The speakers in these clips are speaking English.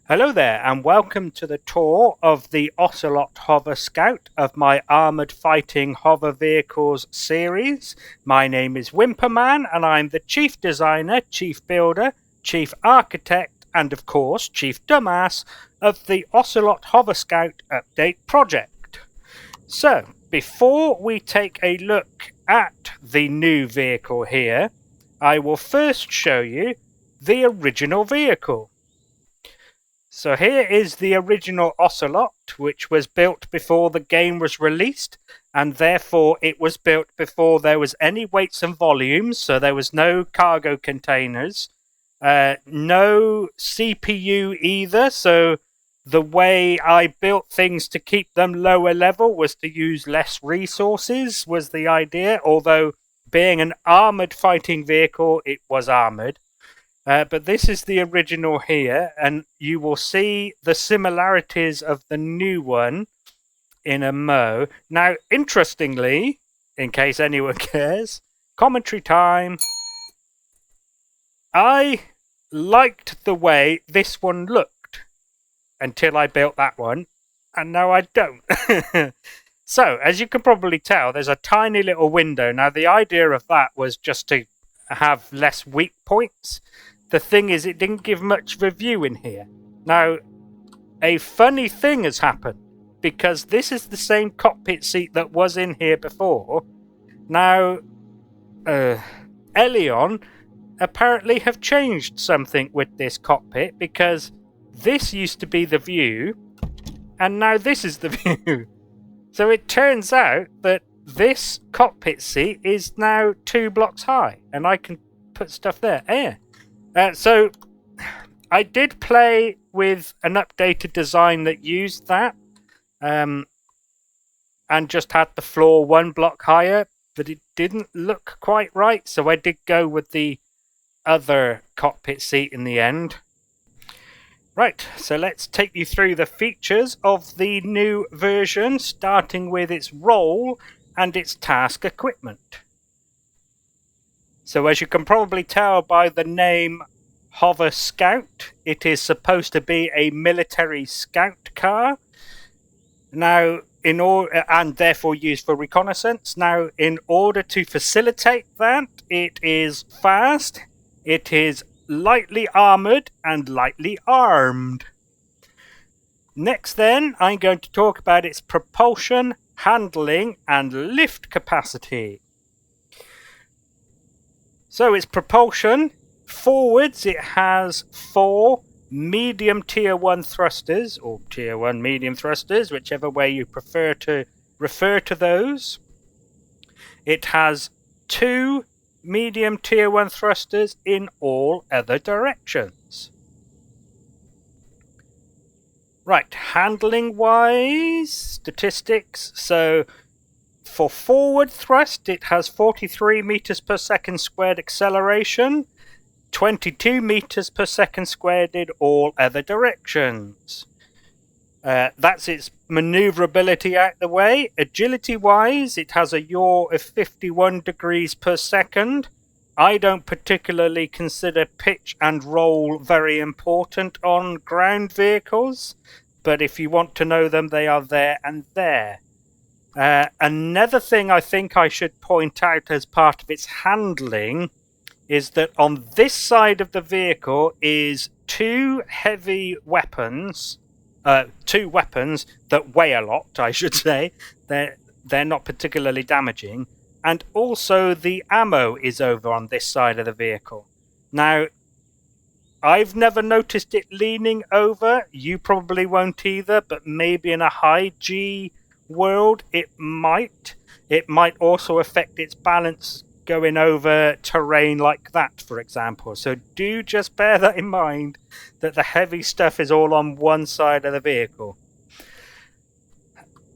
Hello there, and welcome to the tour of the Ocelot HoverScout of my Armoured Fighting Hover Vehicles series. My name is Wimperman, and I'm the Chief Designer, Chief Builder, Chief Architect, and of course, Chief Dumbass of the Ocelot HoverScout Update project. So, before we take a look at the new vehicle here, I will first show you the original vehicle. So here is the original Ocelot, which was built before the game was released, and therefore it was built before there was any weights and volumes, so there was no cargo containers, no CPU either, so the way I built things to keep them lower level was to use less resources, was the idea, although being an armoured fighting vehicle, it was armoured. But this is the original here, and you will see the similarities of the new one in a mo. Now, interestingly, in case anyone cares, commentary time. I liked the way this one looked until I built that one, and now I don't. So, as you can probably tell, there's a tiny little window. Now, the idea of that was just to have less weak points. The thing is, it didn't give much review in here. Now, a funny thing has happened, because this is the same cockpit seat that was in here before. Now, Empyrion apparently have changed something with this cockpit, because this used to be the view, and now this is the view. So it turns out that this cockpit seat is now 2 blocks high, and I can put stuff there. So I did play with an updated design that used that and just had the floor 1 block higher, but it didn't look quite right, so I did go with the other cockpit seat in the end. Right, so let's take you through the features of the new version, starting with its role and its task equipment. So as you can probably tell by the name HoverScout, it is supposed to be a military scout car. Now, and therefore used for reconnaissance. Now, in order to facilitate that, it is fast, it is lightly armoured, and lightly armed. Next then, I'm going to talk about its propulsion, handling, and lift capacity. So its propulsion, forwards it has 4 medium tier 1 thrusters, or tier 1 medium thrusters, whichever way you prefer to refer to those. It has 2 medium tier 1 thrusters in all other directions. Right, handling wise, statistics, so for forward thrust, it has 43 meters per second squared acceleration, 22 meters per second squared in all other directions. That's its maneuverability out the way. Agility-wise, it has a yaw of 51 degrees per second. I don't particularly consider pitch and roll very important on ground vehicles, but if you want to know them, they are there and there. Another thing I think I should point out as part of its handling is that on this side of the vehicle is 2 heavy weapons, 2 weapons that weigh a lot, I should say. They're not particularly damaging. And also the ammo is over on this side of the vehicle. Now, I've never noticed it leaning over. You probably won't either, but maybe in a high G world it might. It might also affect its balance going over terrain like that, for example. So do just bear that in mind, that the heavy stuff is all on one side of the vehicle.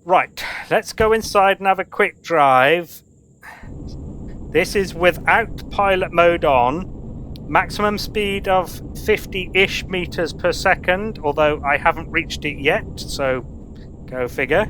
Right, let's go inside and have a quick drive. This is without pilot mode on. Maximum speed of 50-ish meters per second, although I haven't reached it yet, so go figure.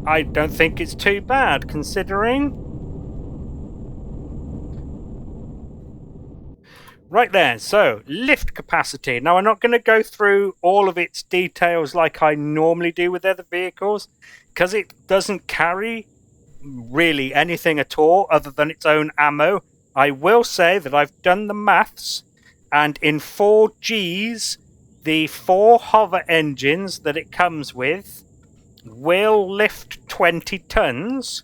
I don't think it's too bad, considering. Right then, so lift capacity. Now I'm not going to go through all of its details like I normally do with other vehicles, because it doesn't carry really anything at all other than its own ammo. I will say that I've done the maths, and in 4Gs, the 4 hover engines that it comes with will lift 20 tons,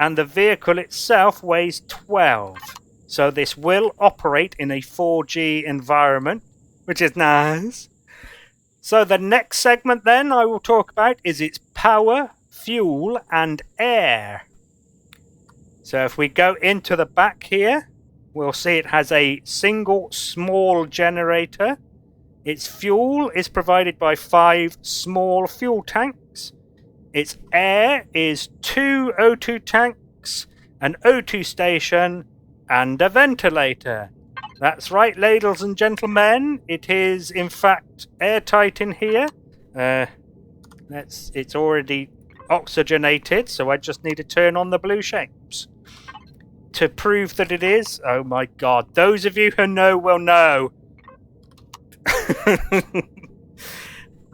and the vehicle itself weighs 12. So this will operate in a 4G environment, which is nice. So the next segment then I will talk about is its power, fuel, and air. So if we go into the back here, we'll see it has a single small generator. Its fuel is provided by 5 small fuel tanks. Its air is 2 O2 tanks, an O2 station, and a ventilator. That's right, ladies and gentlemen. It is, in fact, airtight in here. It's already oxygenated, so I just need to turn on the blue shapes to prove that it is. Oh my god, those of you who know will know.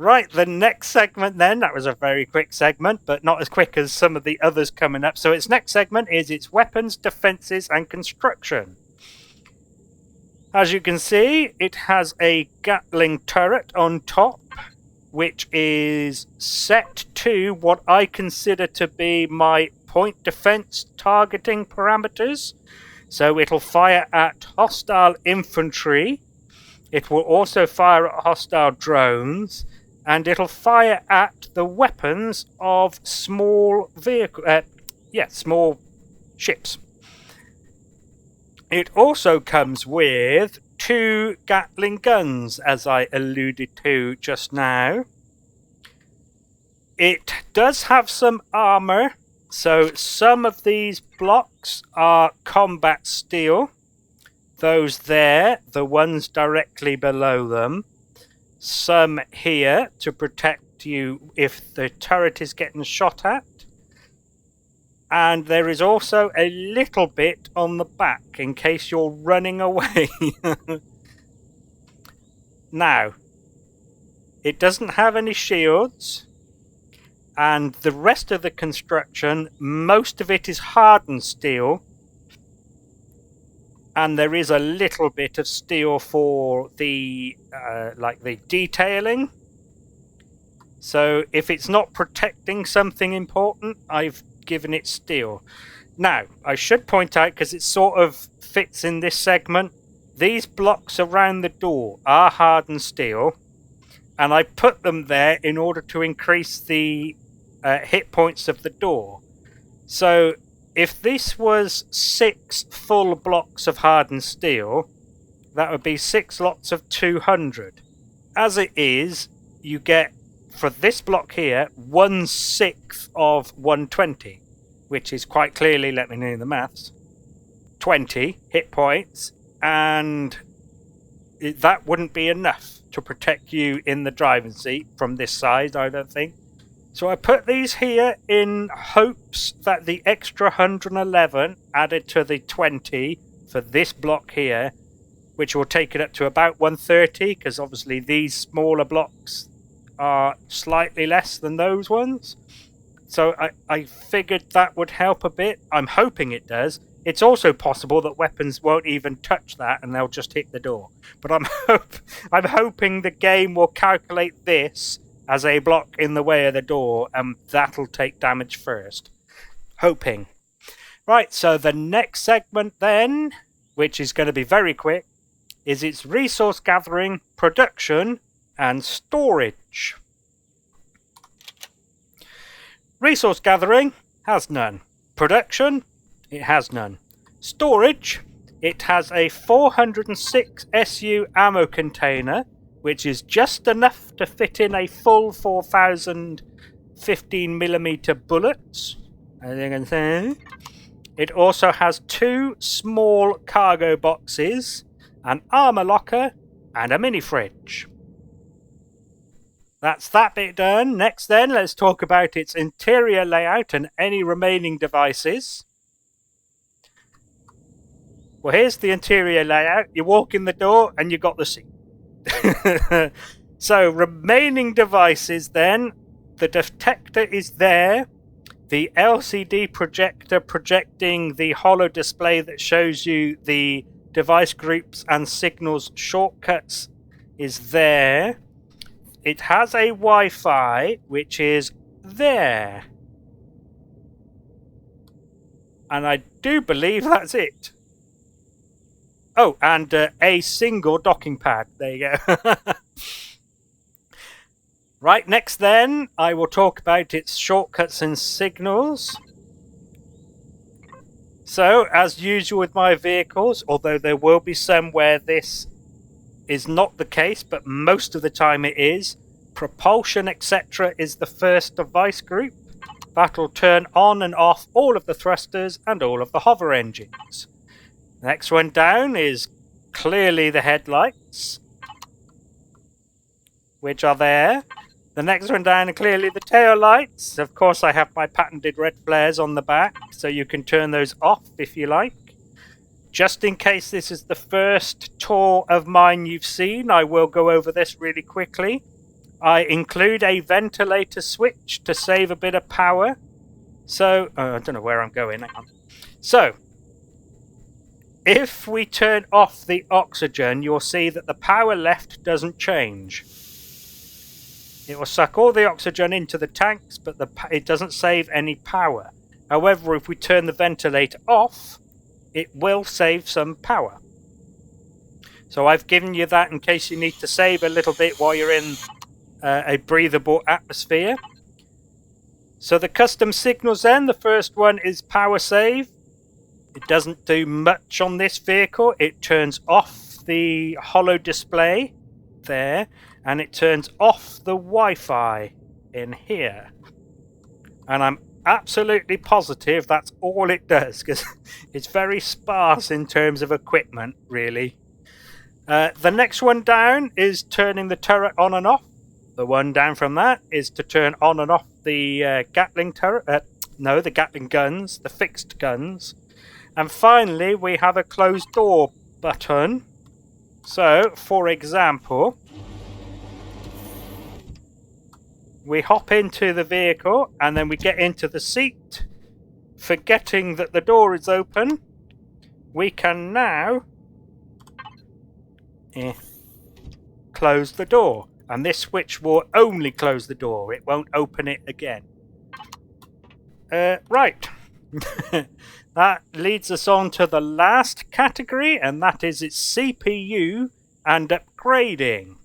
Right, the next segment then, that was a very quick segment, but not as quick as some of the others coming up. So its next segment is its weapons, defenses, and construction. As you can see, it has a Gatling turret on top, which is set to what I consider to be my point defense targeting parameters. So it'll fire at hostile infantry. It will also fire at hostile drones. And it'll fire at the weapons of small small ships. It also comes with 2 Gatling guns, as I alluded to just now. It does have some armor, so some of these blocks are combat steel. Those there, the ones directly below them. Some here to protect you if the turret is getting shot at. And there is also a little bit on the back in case you're running away. Now, it doesn't have any shields. And the rest of the construction, most of it is hardened steel. And there is a little bit of steel for the the detailing. So if it's not protecting something important, I've given it steel. Now, I should point out, because it sort of fits in this segment, these blocks around the door are hardened steel, and I put them there in order to increase the hit points of the door. So if this was 6 full blocks of hardened steel, that would be 6 lots of 200. As it is, you get, for this block here, 1/6 of 120, which is quite clearly, let me know the maths, 20 hit points, and that wouldn't be enough to protect you in the driving seat from this side, I don't think. So I put these here in hopes that the extra 111 added to the 20 for this block here, which will take it up to about 130, because obviously these smaller blocks are slightly less than those ones. So I figured that would help a bit. I'm hoping it does. It's also possible that weapons won't even touch that and they'll just hit the door. But I'm hoping the game will calculate this as a block in the way of the door, and that'll take damage first. Hoping. Right, so the next segment then, which is going to be very quick, is its resource gathering, production, and storage. Resource gathering has none. Production, it has none. Storage, it has a 406 SU ammo container, which is just enough to fit in a full 4,000 15mm bullets, as you can see. It also has 2 small cargo boxes, an armor locker, and a mini fridge. That's that bit done. Next then, let's talk about its interior layout and any remaining devices. Well, here's the interior layout. You walk in the door and you got the seat. So, remaining devices then. The detector is there. The LCD projector projecting the holo display that shows you the device groups and signals shortcuts is there. It has a Wi-Fi, which is there. And I do believe that's it. Oh, and a single docking pad. There you go. Right, next then, I will talk about its shortcuts and signals. So, as usual with my vehicles, although there will be some where this is not the case, but most of the time it is, propulsion, etc. is the first device group. That'll turn on and off all of the thrusters and all of the hover engines. The next one down is clearly the headlights, which are there. The next one down are clearly the tail lights. Of course, I have my patented red flares on the back, so you can turn those off if you like. Just in case this is the first tour of mine you've seen, I will go over this really quickly. I include a ventilator switch to save a bit of power. So, I don't know where I'm going. Hang on. So, if we turn off the oxygen, you'll see that the power left doesn't change. It will suck all the oxygen into the tanks, but it doesn't save any power. However, if we turn the ventilator off, it will save some power. So I've given you that in case you need to save a little bit while you're in a breathable atmosphere. So the custom signals then, the first one is power save. It doesn't do much on this vehicle. It turns off the holo display there, and it turns off the Wi-Fi in here. And I'm absolutely positive that's all it does, because it's very sparse in terms of equipment, really. The next one down is turning the turret on and off. The one down from that is to turn on and off the Gatling turret. The Gatling guns, the fixed guns. And finally, we have a closed door button. So, for example, we hop into the vehicle and then we get into the seat. Forgetting that the door is open, we can now close the door. And this switch will only close the door. It won't open it again. Right. That leads us on to the last category, and that is its CPU and upgrading.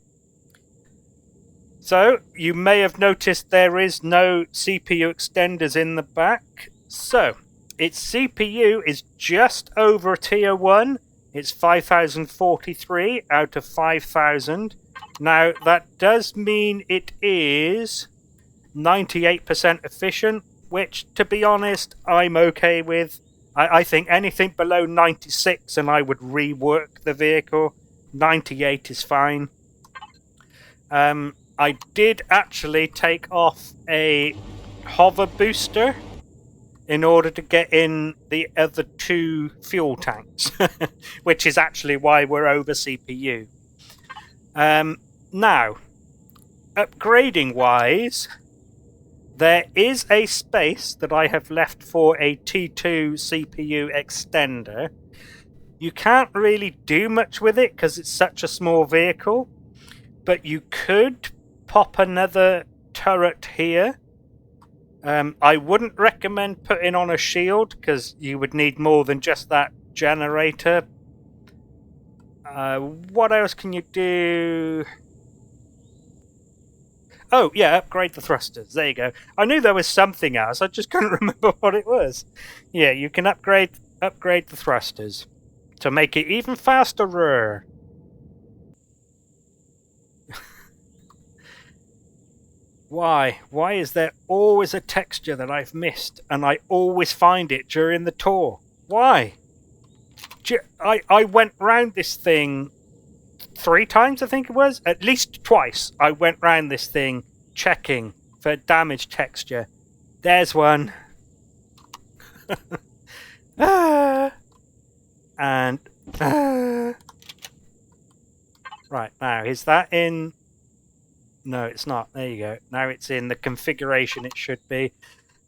So, you may have noticed there is no CPU extenders in the back. So, its CPU is just over a tier 1. It's 5043 out of 5000. Now, that does mean it is 98% efficient, which, to be honest, I'm okay with. I think anything below 96 and I would rework the vehicle. 98 is fine. I did actually take off a hover booster in order to get in the other 2 fuel tanks, which is actually why we're over CPU. Now, upgrading wise, there is a space that I have left for a T2 CPU extender. You can't really do much with it because it's such a small vehicle, but you could pop another turret here. I wouldn't recommend putting on a shield because you would need more than just that generator. What else can you do? Oh, yeah, upgrade the thrusters. There you go. I knew there was something else. I just couldn't remember what it was. Yeah, you can upgrade the thrusters to make it even faster. Why? Why is there always a texture that I've missed and I always find it during the tour? Why? I went round this thing 3 times, I think it was. At least twice I went round this thing checking for damage texture. There's one. And Right, now, is that in... No, it's not. There you go. Now it's in the configuration it should be.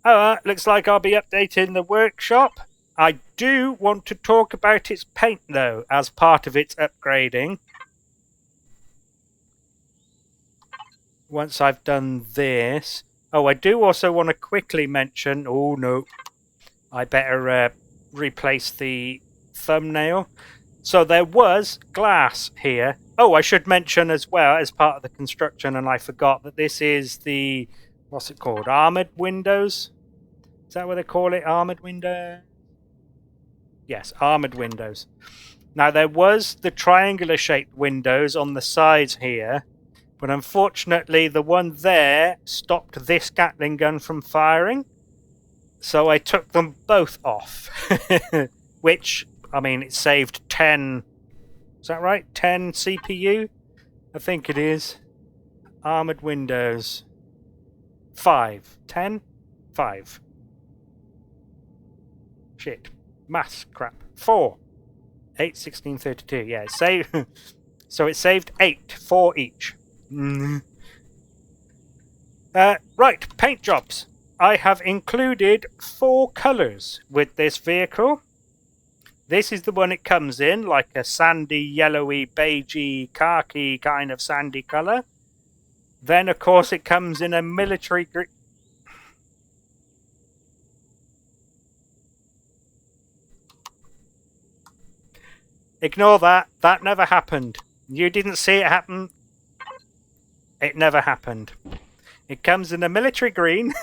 Alright, looks like I'll be updating the workshop. I do want to talk about its paint, though, as part of its upgrading. Once I've done this... Oh, I do also want to quickly mention... Oh, no. I better replace the thumbnail. So there was glass here. Oh, I should mention as well, as part of the construction, and I forgot, that this is the... What's it called? Armoured windows? Is that what they call it? Armoured window? Yes, armoured windows. Now, there was the triangular-shaped windows on the sides here, but unfortunately the one there stopped this Gatling gun from firing, so I took them both off. Which, I mean, it saved 10... Is that right? 10 CPU? I think it is. Armoured windows. 5. 10? 5. Shit. Maths crap. 4. 8, 16, 32. Yeah, it saved... So it saved 8. 4 each. Right, paint jobs. I have included 4 colours with this vehicle. This is the one it comes in, like a sandy, yellowy, beigey, khaki kind of sandy colour. Then, of course, it comes in a military green. Ignore that. That never happened. You didn't see it happen. It never happened. It comes in a military green.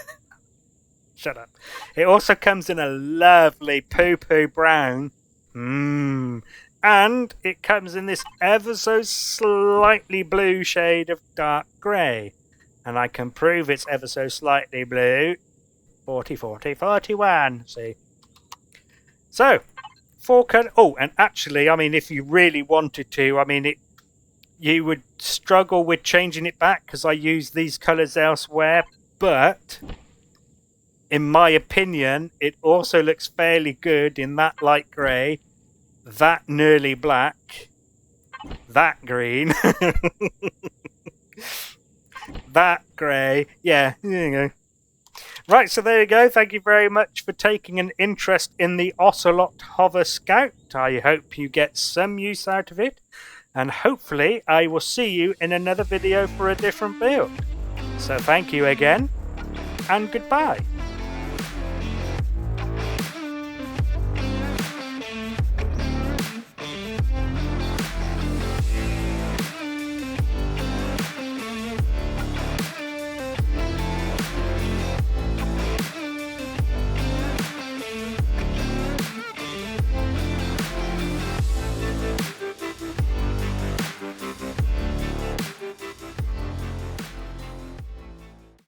Shut up. It also comes in a lovely PooPoo Brown. And it comes in this ever so slightly blue shade of dark grey. And I can prove it's ever so slightly blue. 40, 40, 41. See? So, 4 colours. Oh, and actually, I mean, if you really wanted to, I mean, you would struggle with changing it back because I use these colours elsewhere. But, in my opinion, it also looks fairly good in that light grey, that nearly black, that green, that grey. Yeah, there you go. Right, so there you go. Thank you very much for taking an interest in the Ocelot HoverScout. I hope you get some use out of it. And hopefully I will see you in another video for a different build. So thank you again, and goodbye.